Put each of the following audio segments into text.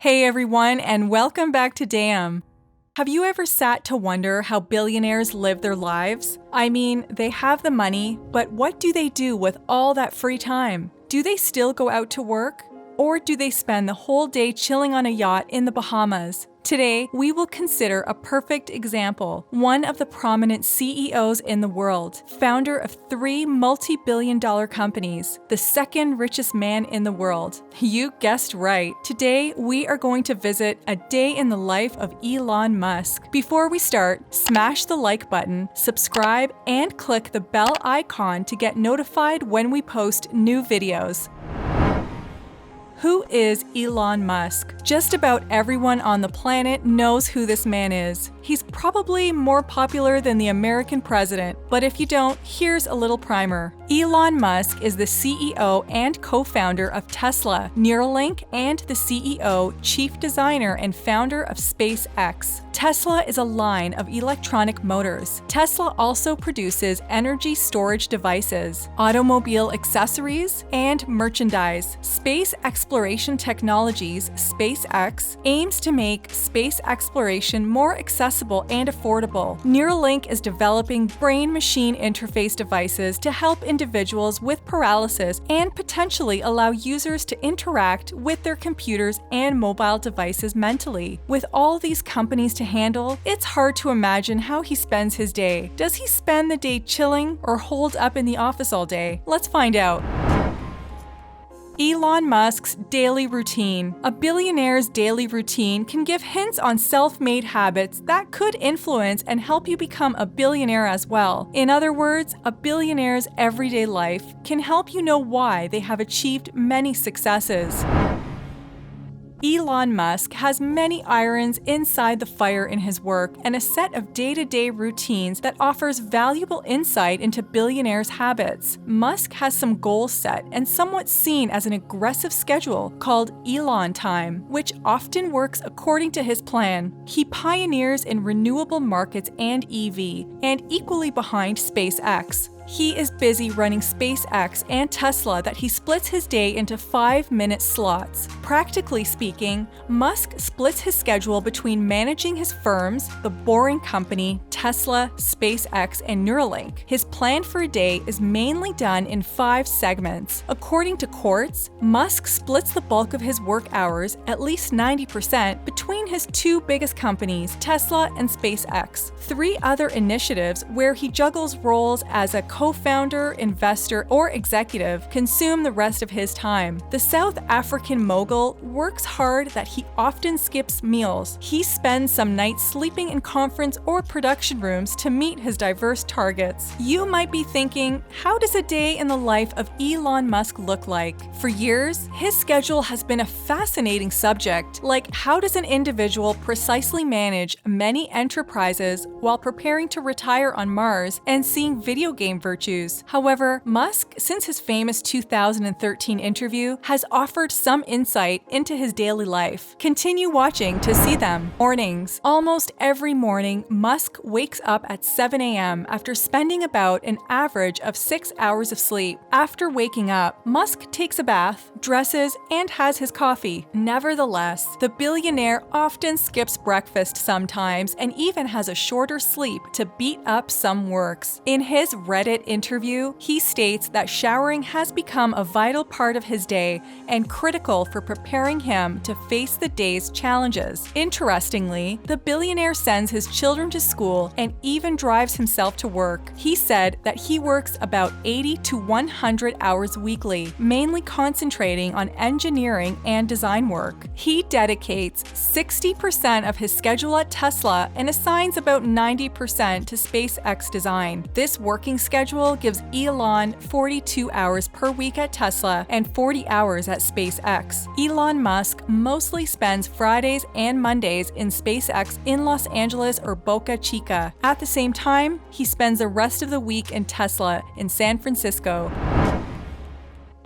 Hey everyone, and welcome back to Damn. Have you ever sat to wonder how billionaires live their lives? I mean, they have the money, but what do they do with all that free time? Do they still go out to work? Or do they spend the whole day chilling on a yacht in the Bahamas? Today, we will consider a perfect example, one of the prominent CEOs in the world, founder of 3 multi-billion-dollar companies, the second richest man in the world. You guessed right. Today, we are going to visit a day in the life of Elon Musk. Before we start, smash the like button, subscribe, and click the bell icon to get notified when we post new videos. Who is Elon Musk? Just about everyone on the planet knows who this man is. He's probably more popular than the American president, but if you don't, here's a little primer. Elon Musk is the CEO and co-founder of Tesla, Neuralink, and the CEO, chief designer, and founder of SpaceX. Tesla is a line of electronic motors. Tesla also produces energy storage devices, automobile accessories, and merchandise. Space Exploration Technologies, SpaceX, aims to make space exploration more accessible and affordable. Neuralink is developing brain-machine interface devices to help individuals with paralysis and potentially allow users to interact with their computers and mobile devices mentally. With all these companies to handle, it's hard to imagine how he spends his day. Does he spend the day chilling or holed up in the office all day? Let's find out. Elon Musk's daily routine. A billionaire's daily routine can give hints on self-made habits that could influence and help you become a billionaire as well. In other words, a billionaire's everyday life can help you know why they have achieved many successes. Elon Musk has many irons inside the fire in his work and a set of day-to-day routines that offers valuable insight into billionaires' habits. Musk has some goals set and somewhat seen as an aggressive schedule called Elon Time, which often works according to his plan. He pioneers in renewable markets and EV, and equally behind SpaceX. He is busy running SpaceX and Tesla that he splits his day into 5-minute slots. Practically speaking, Musk splits his schedule between managing his firms, the Boring Company, Tesla, SpaceX, and Neuralink. His plan for a day is mainly done in 5 segments. According to Quartz, Musk splits the bulk of his work hours, at least 90%, between his 2 biggest companies, Tesla and SpaceX. 3 other initiatives where he juggles roles as a co-founder, investor, or executive consume the rest of his time. The South African mogul works hard that he often skips meals. He spends some nights sleeping in conference or production rooms to meet his diverse targets. You might be thinking, how does a day in the life of Elon Musk look like? For years, his schedule has been a fascinating subject, like how does an individual precisely manage many enterprises while preparing to retire on Mars and seeing video game virtues. However, Musk, since his famous 2013 interview, has offered some insight into his daily life. Continue watching to see them. Mornings. Almost every morning, Musk wakes up at 7 a.m. after spending about an average of 6 hours of sleep. After waking up, Musk takes a bath, dresses, and has his coffee. Nevertheless, the billionaire often skips breakfast sometimes and even has a shorter sleep to beat up some works. In his Reddit interview, he states that showering has become a vital part of his day and critical for preparing him to face the day's challenges. Interestingly, the billionaire sends his children to school and even drives himself to work. He said that he works about 80 to 100 hours weekly, mainly concentrating on engineering and design work. He dedicates 60% of his schedule at Tesla and assigns about 90% to SpaceX design. This working schedule gives Elon 42 hours per week at Tesla and 40 hours at SpaceX. Elon Musk mostly spends Fridays and Mondays in SpaceX in Los Angeles or Boca Chica. At the same time, he spends the rest of the week in Tesla in San Francisco.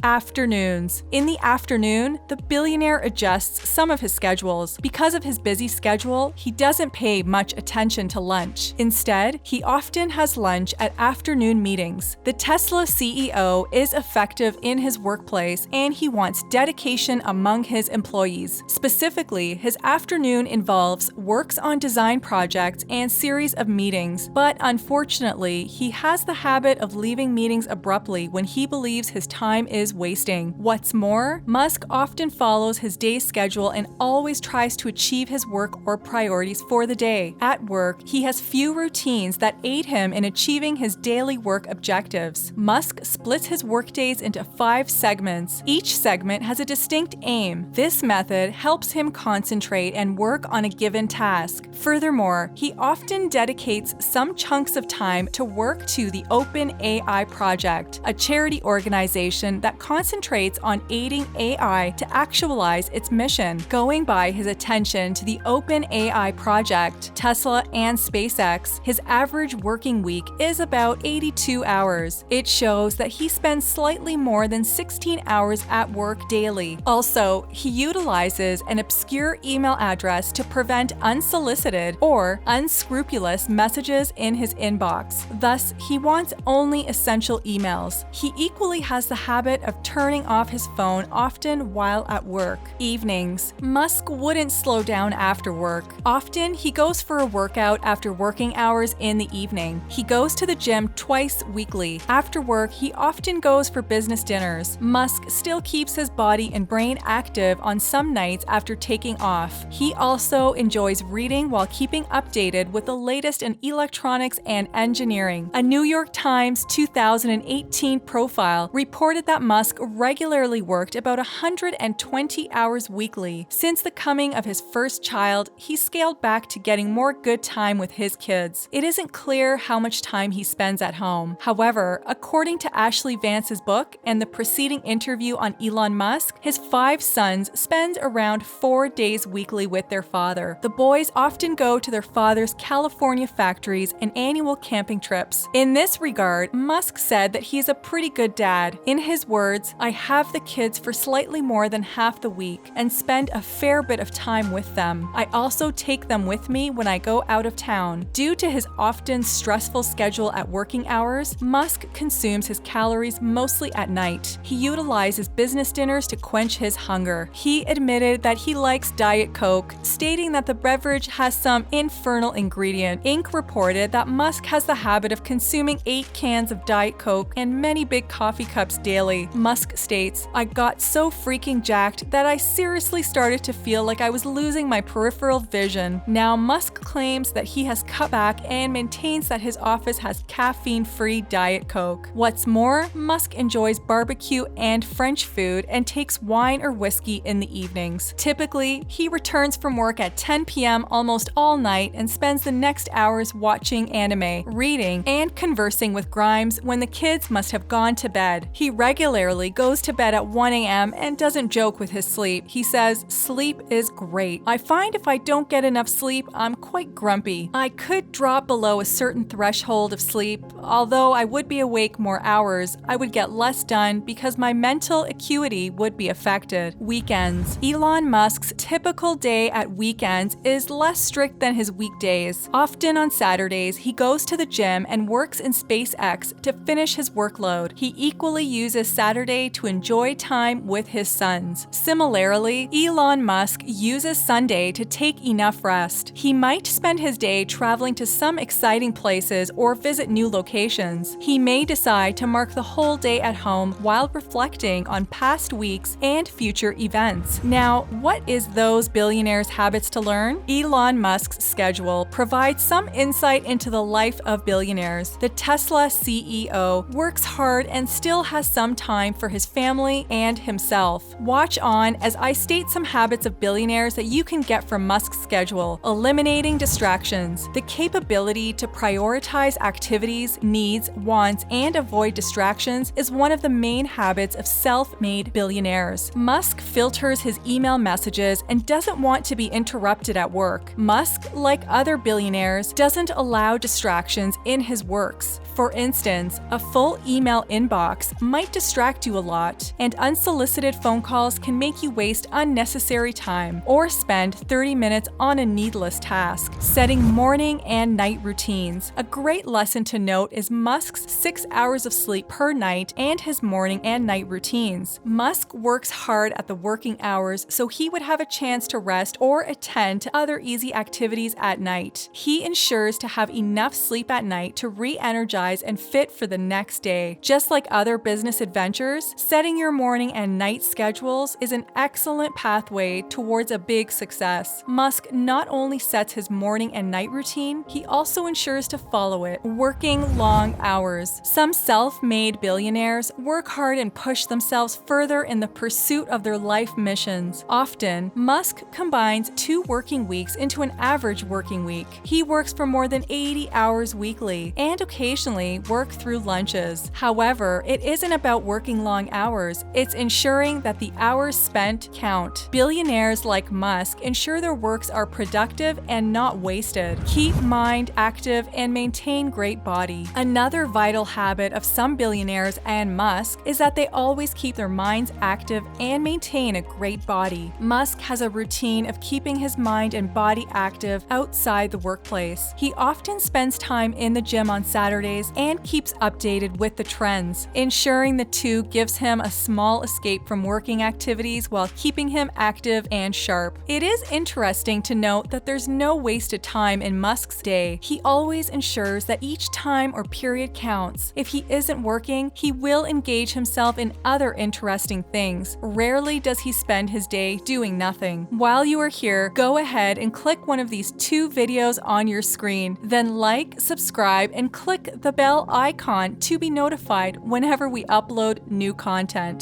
Afternoons. In the afternoon, the billionaire adjusts some of his schedules. Because of his busy schedule, he doesn't pay much attention to lunch. Instead, he often has lunch at afternoon meetings. The Tesla CEO is effective in his workplace, and he wants dedication among his employees. Specifically, his afternoon involves works on design projects and series of meetings, but unfortunately, he has the habit of leaving meetings abruptly when he believes his time is wasting. What's more, Musk often follows his day's schedule and always tries to achieve his work or priorities for the day. At work, he has few routines that aid him in achieving his daily work objectives. Musk splits his workdays into 5 segments. Each segment has a distinct aim. This method helps him concentrate and work on a given task. Furthermore, he often dedicates some chunks of time to work to the OpenAI project, a charity organization that concentrates on aiding AI to actualize its mission. Going by his attention to the OpenAI project, Tesla, and SpaceX, his average working week is about 82 hours. It shows that he spends slightly more than 16 hours at work daily. Also, he utilizes an obscure email address to prevent unsolicited or unscrupulous messages in his inbox. Thus, he wants only essential emails. He equally has the habit of turning off his phone often while at work. Evenings. Musk wouldn't slow down after work. Often, he goes for a workout after working hours in the evening. He goes to the gym twice weekly. After work, he often goes for business dinners. Musk still keeps his body and brain active on some nights after taking off. He also enjoys reading while keeping updated with the latest in electronics and engineering. A New York Times 2018 profile reported that Musk regularly worked about 120 hours weekly. Since the coming of his first child, he scaled back to getting more good time with his kids. It isn't clear how much time he spends at home. However, according to Ashley Vance's book and the preceding interview on Elon Musk, his 5 sons spend around 4 days weekly with their father. The boys often go to their father's California factories and annual camping trips. In this regard, Musk said that he is a pretty good dad. In his words, "I have the kids for slightly more than half the week and spend a fair bit of time with them. I also take them with me when I go out of town." Due to his often stressful schedule at working hours, Musk consumes his calories mostly at night. He utilizes business dinners to quench his hunger. He admitted that he likes Diet Coke, stating that the beverage has some infernal ingredient. Inc. reported that Musk has the habit of consuming 8 cans of Diet Coke and many big coffee cups daily. Musk states, "I got so freaking jacked that I seriously started to feel like I was losing my peripheral vision." Now, Musk claims that he has cut back and maintains that his office has caffeine-free Diet Coke. What's more, Musk enjoys barbecue and French food and takes wine or whiskey in the evenings. Typically, he returns from work at 10 p.m. almost all night and spends the next hours watching anime, reading, and conversing with Grimes when the kids must have gone to bed. He regularly goes to bed at 1 a.m. and doesn't joke with his sleep. He says, "Sleep is great. I find if I don't get enough sleep, I'm quite grumpy. I could drop below a certain threshold of sleep. Although I would be awake more hours, I would get less done because my mental acuity would be affected." Weekends. Elon Musk's typical day at weekends is less strict than his weekdays. Often on Saturdays, he goes to the gym and works in SpaceX to finish his workload. He equally uses Saturday to enjoy time with his sons. Similarly, Elon Musk uses Sunday to take enough rest. He might spend his day traveling to some exciting places or visit new locations. He may decide to mark the whole day at home while reflecting on past weeks and future events. Now, what is those billionaires' habits to learn? Elon Musk's schedule provides some insight into the life of billionaires. The Tesla CEO works hard and still has some time for his family and himself. Watch on as I state some habits of billionaires that you can get from Musk's schedule. Eliminating distractions. The capability to prioritize activities, needs, wants, and avoid distractions is one of the main habits of self-made billionaires. Musk filters his email messages and doesn't want to be interrupted at work. Musk, like other billionaires, doesn't allow distractions in his works. For instance, a full email inbox might distract you a lot, and unsolicited phone calls can make you waste unnecessary time or spend 30 minutes on a needless task. Setting morning and night routines. A great lesson to note is Musk's 6 hours of sleep per night and his morning and night routines. Musk works hard at the working hours so he would have a chance to rest or attend to other easy activities at night. He ensures to have enough sleep at night to re-energize and fit for the next day. Just like other business adventures, setting your morning and night schedules is an excellent pathway towards a big success. Musk not only sets his morning and night routine, he also ensures to follow it, working long hours. Some self-made billionaires work hard and push themselves further in the pursuit of their life missions. Often, Musk combines 2 working weeks into an average working week. He works for more than 80 hours weekly and occasionally work through lunches. However, it isn't about working long hours, it's ensuring that the hours spent count. Billionaires like Musk ensure their works are productive and not wasted. Keep mind active and maintain great body. Another vital habit of some billionaires and Musk is that they always keep their minds active and maintain a great body. Musk has a routine of keeping his mind and body active outside the workplace. He often spends time in the gym on Saturdays and keeps updated with the trends. Ensuring the two gives him a small escape from working activities while keeping him active and sharp. It is interesting to note that there's no wasted time in Musk's day. He always ensures that each time or period counts. If he isn't working, he will engage himself in other interesting things. Rarely does he spend his day doing nothing. While you are here, go ahead and click one of these 2 videos on your screen. Then like, subscribe, and click the bell icon to be notified whenever we upload new content.